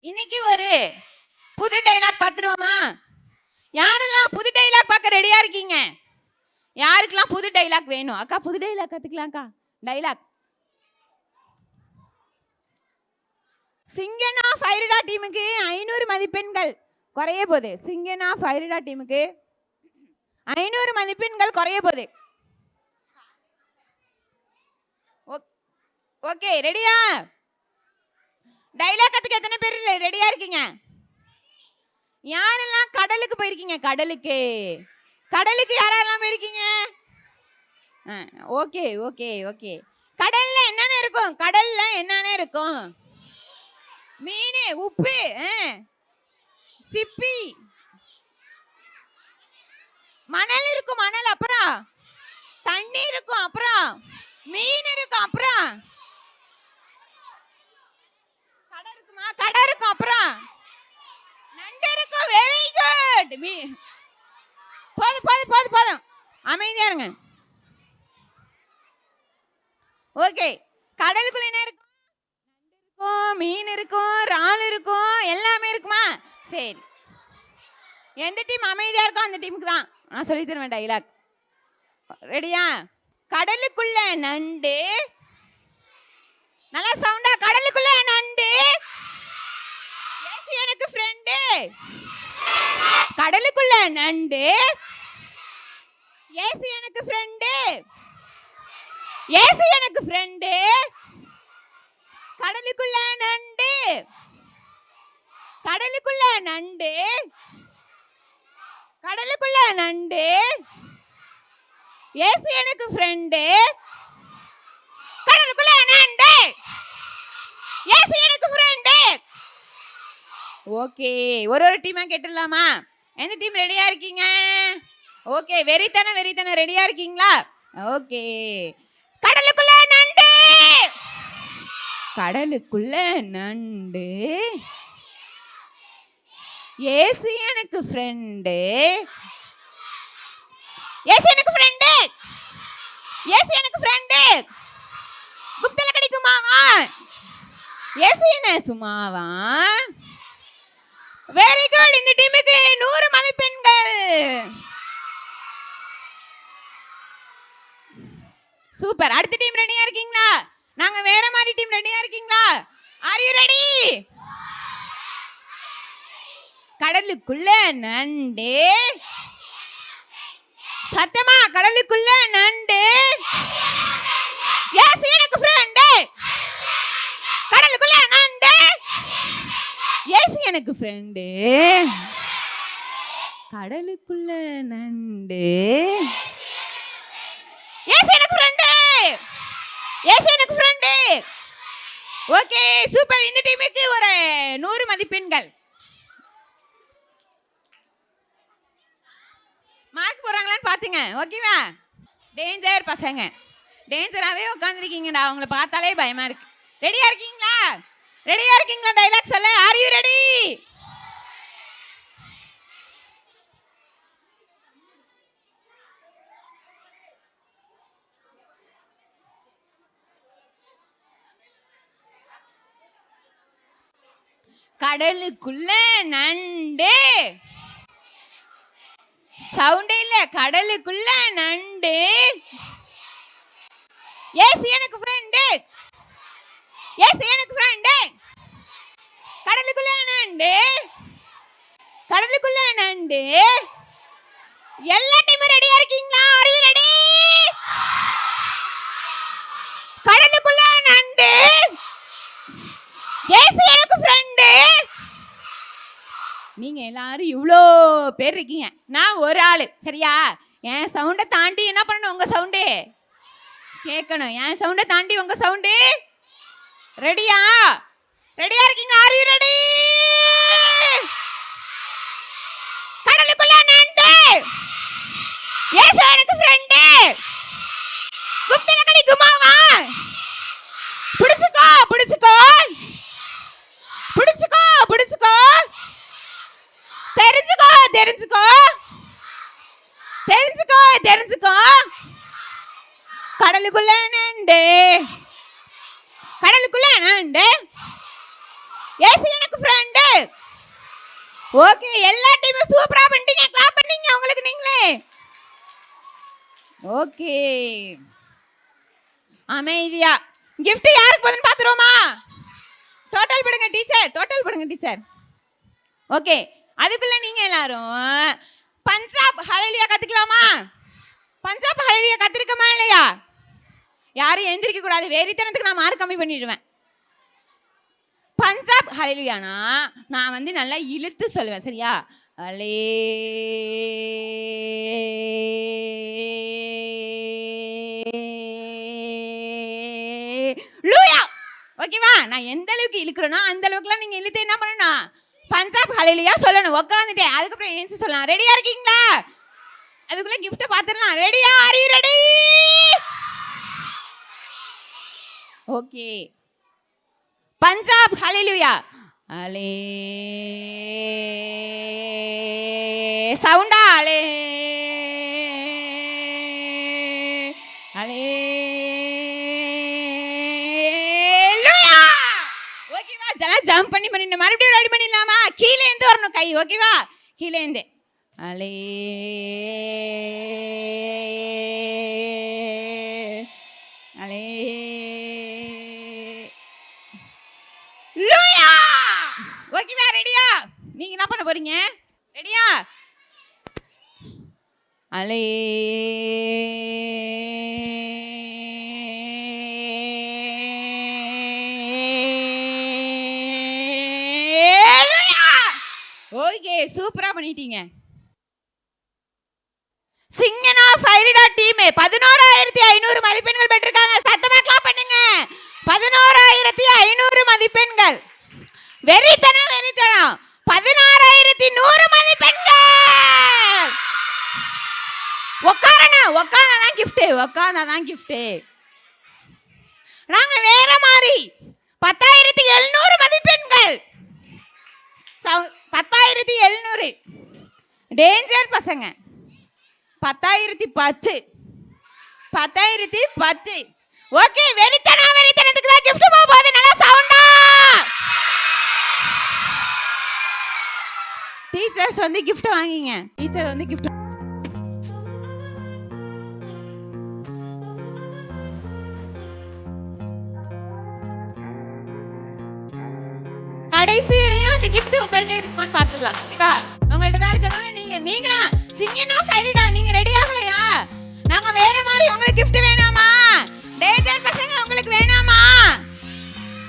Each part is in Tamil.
இன்னைக்கு ஒரு புது டைலாக் பார்த்துருவோமா? யாரெல்லாம் புது டைலாக் பார்க்க ரெடியா இருக்கீங்க? யாருக்கெல்லாம் புது டைலாக் வேணும்? அக்கா புது டைலாக் கத்துக்கலாம்க்கா. டைலாக் சிங்கனா ஃபைரடா டீமுக்கு 500 மதிப்பெண்கள் குறைய போகுது. சிங்கனா ஃபைரடா டீமுக்கு 500 மதிப்பெண்கள் குறைய போகுது. ஓகே, ரெடியா? டைலாக் கத்துக்க எத்தனை பேர் ரெடியா இருக்கீங்க? யாரெல்லாம் கடலுக்கு போயிருக்கீங்க? கடலுக்கு கடலுக்கு யாரெல்லாம் போயிருக்கீங்க? Okay okay okay. கடல்ல என்னென்ன இருக்கும்? கடல்ல என்னென்ன இருக்கும்? மீன், உப்பு, சிப்பி, மணல் இருக்கும். மணல், அப்புறம் தண்ணி இருக்கும், அப்புறம் மீன் இருக்கும், அப்புறம் கடை இருக்குமா? கடை இருக்கும், அப்புறம் நண்டு இருக்கும். Very good. போதும் போதும் போதும் போதும், அமைதியா இருங்க. ஓகே, கடலுக்குள்ள என்ன இருக்கும்? நண்டு இருக்கும், மீன் இருக்கும், இறால் இருக்கும், எல்லாமே இருக்குமா? சரி, எந்த டீம் அமைதியா இருக்கோ அந்த டீமுக்கு தான் நான் சொல்லி தருவேன் டைலாக். ரெடியா? கடலுக்குள்ள நண்டு, நல்லா சவுண்டா. கடலுக்குள்ள நண்டு, ஏசு எனக்கு ஃப்ரெண்டு. கடலுக்குள்ள நண்டு, ஏசு எனக்கு ஃப்ரெண்டு. ஏசு எனக்கு ஃப்ரெண்டு. கடலுக்குள்ள நண்டு, கடலுக்குள்ள நண்டு, கடலுக்குள்ள நண்டு, ஏசு எனக்கு ஃப்ரெண்டு. கடலுக்குள்ள நண்டு, ஏசு எனக்கு ஃப்ரெண்டு. ஓகே, ஒரு டீமா கேட்டுடலாமா? எந்த டீம் ரெடியா இருக்கீங்க? ஓகே, வெறித்தன ரெடியா இருக்கீங்களா? ஓகே, கடலுக்குள்ள நண்டு, கடலுக்குள்ள நண்டு, ஏசு எனக்கு ஃப்ரெண்டு. ஏசு எனக்கு ஃப்ரெண்டு. ஏசு எனக்கு ஃப்ரெண்டு. குப்தல கிடைக்குமாவா? ஏசு என்ன சும்மாவா? Very good. இந்த டீமுக்கு 100 மதிப்பெண்கள். சூப்பர். அடுத்த டீம் ரெடியா இருக்கீங்களா? நாங்க வேற மாதிரி டீம் ரெடியா இருக்கீங்களா? R you ready? கடலுக்குள்ள நண்டு, சத்தமா, கடலுக்குள்ள நண்டு, ஏசு எனக்கு ஃப்ரெண்டு. கடலுக்குள்ள நண்டு, ஏசு எனக்கு ஃப்ரெண்டு. கடலுக்குள்ள நண்டு, ஏசு எனக்கு ஃப்ரெண்டு. ஏசு எனக்கு ஃப்ரெண்டு. Okay, super. இந்த டீமுக்கு ஒரு 100 மதிப்பெண்கள். மார்க் போறாங்களான்னு பாத்துங்க. ஓகேவா? டேஞ்சர் பசங்க, டேஞ்சராகவே உட்காந்துருக்கீங்கடா. அவங்கள பார்த்தாலே பயமா இருக்கு. ரெடியா இருக்கீங்களா? ரெடியா இருக்கீங்களா? டைலாக் சொல்ல. R you ready? கடலுக்குள்ள நண்டு, சவுண்ட் இல்ல. கடலுக்குள்ள நண்டு, ஏசு எனக்கு ஃப்ரெண்டு. ஏசு எனக்கு ஃப்ரெண்டு. கடலுக்குள்ள நண்டு, கடலுக்குள்ள நண்டு. எல்லா டீமும் ரெடியா இருக்கீங்களா? R you ready? கடலுக்குள்ள நண்டு, ஏசு எனக்கு ஃப்ரெண்டு. நீங்க எல்லாரும் இவ்வளோ பேர் இருக்கீங்க, நான் ஒரு ஆளு. சரியா? என் சவுண்டை தாண்டி என்ன பண்ணணும்? உங்க சவுண்டு கேட்கணும். என் சவுண்டை தாண்டி உங்க சவுண்டு. ரெடியா? ரெடியா இருக்கீங்க? R you ready? கடலுக்குள்ள நண்டு, ஏசு எனக்கு ஃப்ரெண்டு. குப்தல கிடைக்குமாவா? பிடிச்சுக்கோ பிடிச்சுக்கோ பிடிச்சுக்கோ பிடிச்சுக்கோ. தெரிஞ்சுக்கோ தெரிஞ்சுக்கோ தெரிஞ்சுக்கோ தெரிஞ்சுக்கோ. கடலுக்குள்ள நண்டு, கடலுக்குள்ள நண்டு, ஏசு எனக்கு ஃப்ரெண்டு. ஓகே, எல்லா டீமும் சூப்பரா பண்ணிட்டீங்க. கிளாப் பண்ணீங்க உங்களுக்கு நீங்களே. ஓகே, அமைதியா gift யாருக்கு போகுதுன்னு பாத்துருவோமா? டோட்டல் போடுங்க டீச்சர், டோட்டல் போடுங்க டீச்சர். ஓகே, அதுக்குள்ள நீங்க எல்லாரும் பஞ்சாப் ஹalleluya கத்துக்கலாமா? பஞ்சாப் ஹalleluya கத்துக்கமா இல்லையா? யாரும் எந்திரிக்க கூடாது, வெறித்தனத்துக்கு நான் மார்க் கம்மி பண்ணிடுவேன். பஞ்சாப் ஹalleluyaனா நான் வந்து நல்லா இழுத்து சொல்லுவேன், சரியா? ஹalleluya. ஓகேவா? நான் எந்த அளவுக்கு இழுக்குறேனோ அந்த அளவுக்குலாம் நீங்க இழுத்து என்ன பண்ணணும்? பஞ்சாப் ஹalleluya சொல்லணும். உட்கார்ந்துட்டே அதுக்கப்புறம் ஏன்ஸ் சொல்லலாம். ரெடியா இருக்கீங்களா? அதுக்குள்ள gift பாத்துறலாம். ரெடியா? Are you ready? Okay, Punjab ஹalleluya. அலே சவுண்டா அலே ஹalleluya. ஓகேவா? ஜம்ப் பண்ணி மறுபடியும் ரெடி பண்ணிடலாமா? கீழே இருந்து வரணும் கை, ஓகேவா? கீழே இருந்து அலே அலே லூயா. ஓகேவா? ரெடியா? நீங்க என்ன பண்ண போறீங்க? ரெடியா? அலே ஓகே, சூப்பரா பண்ணிட்டீங்க. சிங்கனா ஃபைரிடா டீம் 11500 மதிப்பெண்கள் பெற்றிருக்காங்க. சத்தமா கிளாப் பண்ணுங்க. 11500 மதிப்பெண்கள். வெறித்தனம் 16100 மதிப்பெண்கள். உட்கார்ந்தாதான் gift. நாங்க வேற மாதிரி 10700 மதிப்பெண்கள். 10700 டேஞ்சர் பசங்க. 1010 ஓகே, வெறித்தனத்துக்கு தான் gift போக போகுது. நல்லா சவுண்டா. டீச்சர்ஸ் வந்து gift வாங்கிங்க. டீச்சர் வந்து gift கடைசியிலயும் அந்த gift உங்கள்ட்ட இருக்குமான்னு பாத்துக்கலாம். ஓகேவா? உங்கள்ட்ட தான் இருக்கணும். நீங்க சிங்கனா ஃபைரிடா நீங்க ரெடி ஆகலையா? நாங்க வேற மாதிரி. உங்களுக்கு gift வேணாமா? டேஞ்சர் பசங்க உங்களுக்கு வேணாமா?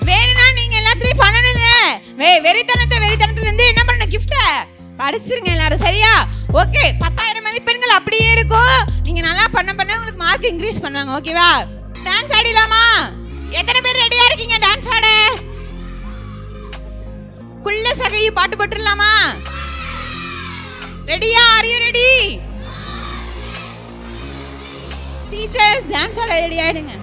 வேணும்னா நீங்க எல்லாத்தையும் பண்ணணுங்க. வெறித்தனத்துல இருந்து என்ன பண்ணணும்? gift படிச்சிருங்க எல்லாரும், சரியா? ஓகே, 10000 மதிப்பெண்கள் அப்படியே இருக்கும். நீங்க நல்லா பண்ண உங்களுக்கு மார்க் இன்க்ரீஸ் பண்ணுவாங்க. ஓகேவா? டான்ஸ் ஆடிடலாமா? எத்தனை பேர் ரெடியா இருக்கீங்க டான்ஸ் ஆட? குள்ள சகையை பாட்டு போட்டுடலாமா? ரெடியா? Are you ready? Teachers dance ஆட ரெடி ஆயிடுங்க.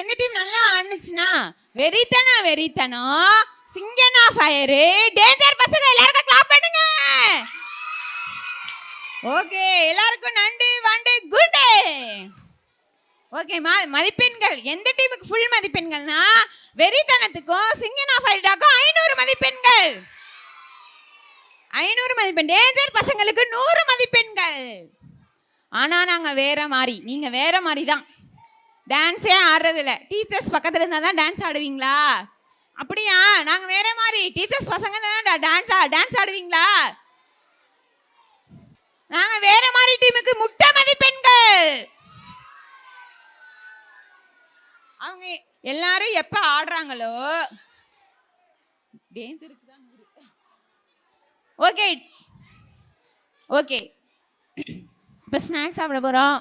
எந்த டீம் நல்லா ஆடுச்சுன்னா வெறித்தனம் வெறித்தனம் சிங்கனா ஃபயரு டேஞ்சர் பசங்க எல்லாருக்கும் கிளாப் பண்ணுங்க. ஓகே எல்லாருக்கும் நண்டு வண்டு குட். ஓகே மதிப்பெண்கள் எந்த டீமுக்கு ஃபுல் மதிப்பெண்கள்னா வெறித்தனத்துக்கும் சிங்கனா ஃபயர்டாக்கும் 500 மதிப்பெண்கள். 500 மதிப்பெண். டேஞ்சர் பசங்களுக்கு 100 மதிப்பெண்கள். ஆனா நாங்க வேற மாதிரி, நீங்க வேற மாதிரி தான். டான்ஸே ஆடுறது இல்லை. டீச்சர்ஸ் பக்கத்துல இருந்தா தான் டான்ஸ் ஆடுவீங்களா? அப்படியா? நாங்க வேற மாதிரி. டீச்சர்ஸ் பசங்க தான் டான்ஸ் ஆடுவீங்களா? நாங்க வேற மாதிரி டீமுக்கு முட்டை மதிப்பெண்கள். அவங்க எல்லாரும் எப்ப ஆடுறாங்களோ டேஞ்சருக்கு தான். ஓகே ஓகே இப்ப ஸ்நாக்ஸ் சாப்பிட போறோம்.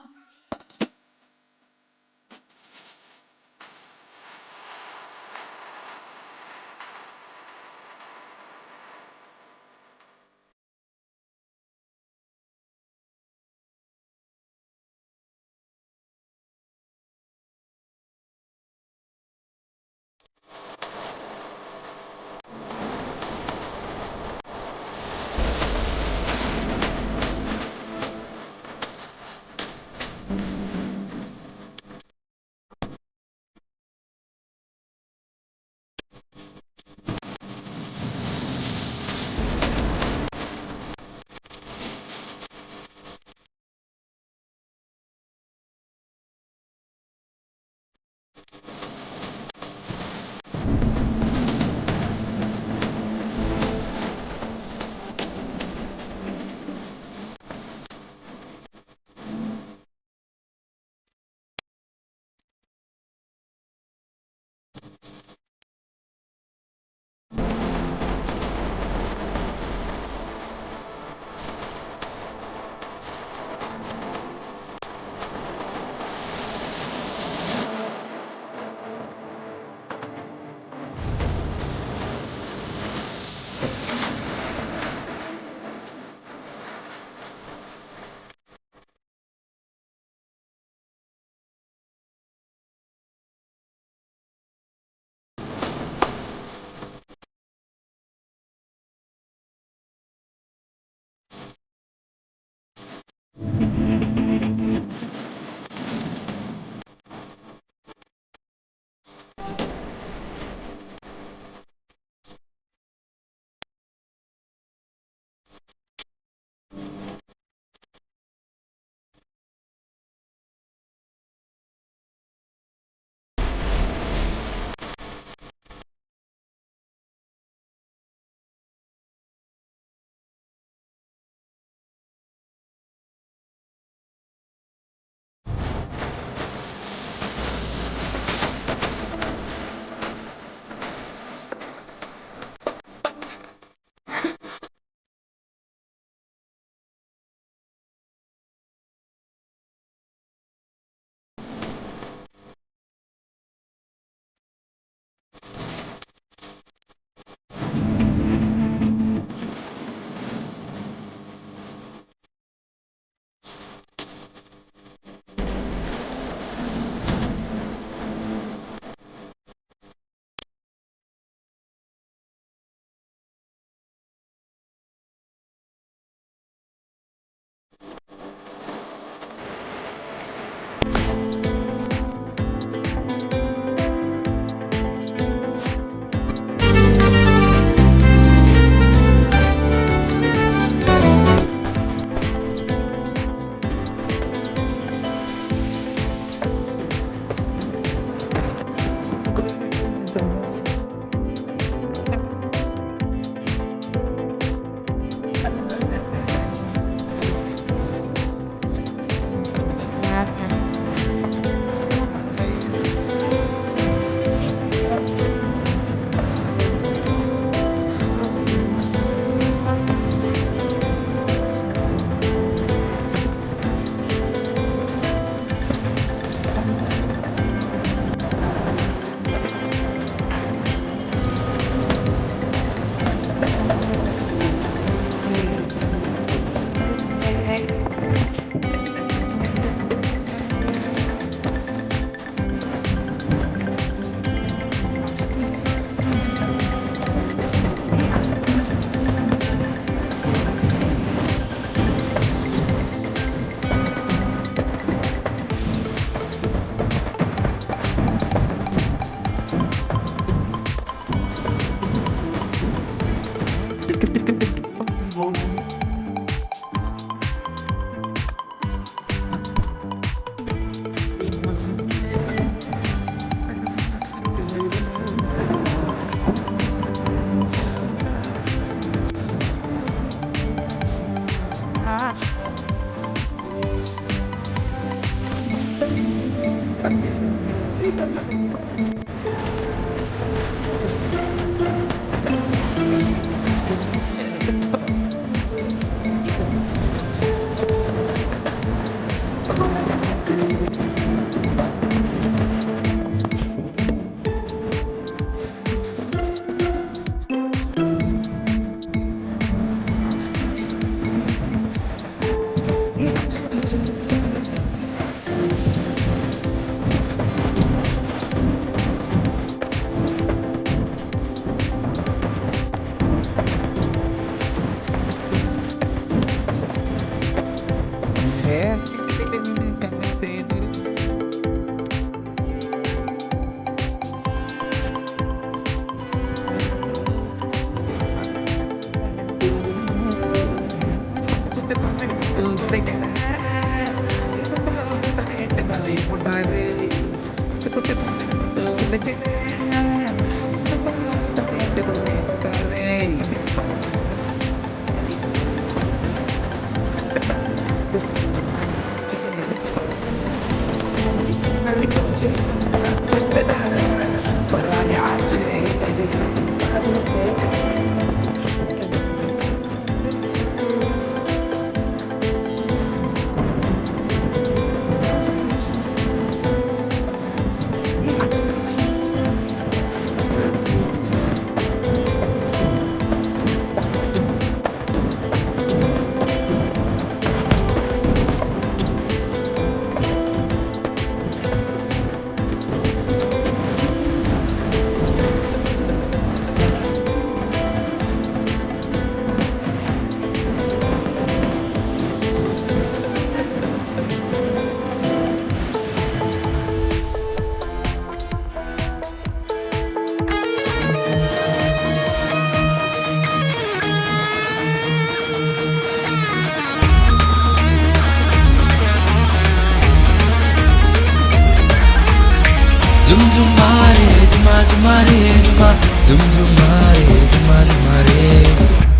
ஜுமா ஜும் ஜுமாரே ஜுமா ஜுமாரே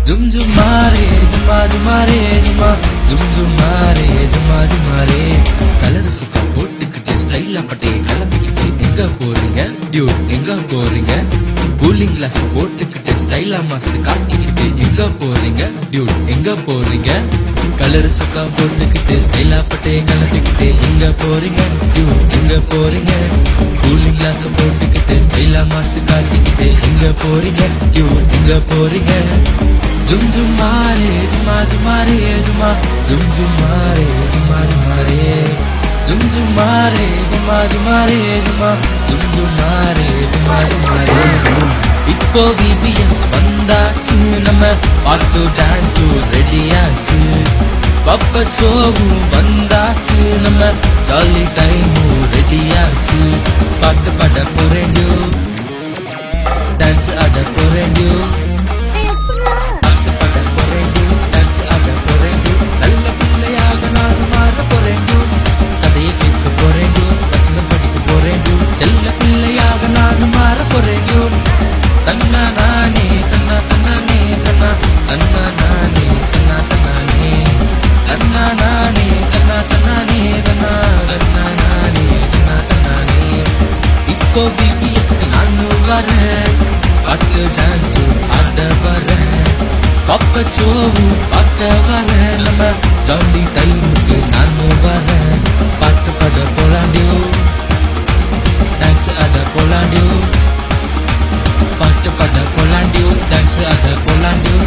ஜும் ஜுமாரே ஜுமா ஜுமாரே ஜுமா ஜும் ஜுமாரே ஜுமா ஜுமாரே கலர் சுக்கா போட்டுக்கிட்டு ஸ்டைலா பட்டே கிளம்பிக்கிட்டு எங்க போறீங்க டியூட் எங்க போறீங்க கூலிங் கிளாஸ் போட்டுக்கிட்டு ஸ்டைலா மாசு காட்டிக்கிட்டு எங்க போறீங்க டியூட் எங்க போறீங்க கலர் சுக்கா போட்டுக்கிட்டு ஸ்டைலா பட்டே கிளம்பிக்கிட்டு எங்க போறீங்க டியூட் எங்க போறீங்க கூலிங் கிளாஸ் போட்டுக்கிட்டு ஸ்டைலா மாசு காட்டிக்கிட்டு எங்க போறீங்க டியூட் எங்க போறீங்க ஜும் ஜுமாரே ஜுமா ஜுமாரே ஜுமா ஜும் ஜுமாரே ஜுமா ஜுமாரே ஜும் ஜுமாரே ஜுமா ஜுமாரே ஜுமா ஜும் ஜுமாரே ஜுமா ஜுமாரே இப்போ விபிஎஸ் வந்தாச்சு நம்ம பாட்டு டான்ஸும் ரெடியாச்சு பப்ப ஷோவும் வந்தாச்சு நம்ம ஜாலி டைமும் ரெடியாச்சு பாட்டு பாட போறேன் டான்ஸ் ஆட போறேன் பாட்டு பாட போறேன் டான்ஸ் ஆட போறேன் நல்ல பிள்ளையாக நான் மாற போறேன் கதையை கேட்க போறேன் வசனம் படிக்க போறேன் செல்ல பிள்ளையாக நான் மாற போறேன் தன்னா நானே தன்னா தன்னானே தன்னா தன்னா நானே தன்னா தன்னானே தன்னா நானே தன்னா தன்னானே தன்னா தன்னா நானே தன்னா தன்னானே இப்போ பிபிஎஸ்க்கு நானும் வரேன் பாட்டு டான்ஸு ஆட வரேன் பப்ப ஷோவும் பார்க்க வரேன் நம்ம ஜாலி டைமுக்கு நானும் வரேன் பாட்டு பாட போலாண்டியோ டான்ஸ் ஆட போலாண்டியோ பாட்டு பாட போலாண்டியோ டான்ஸ் ஆட போலாண்டியோ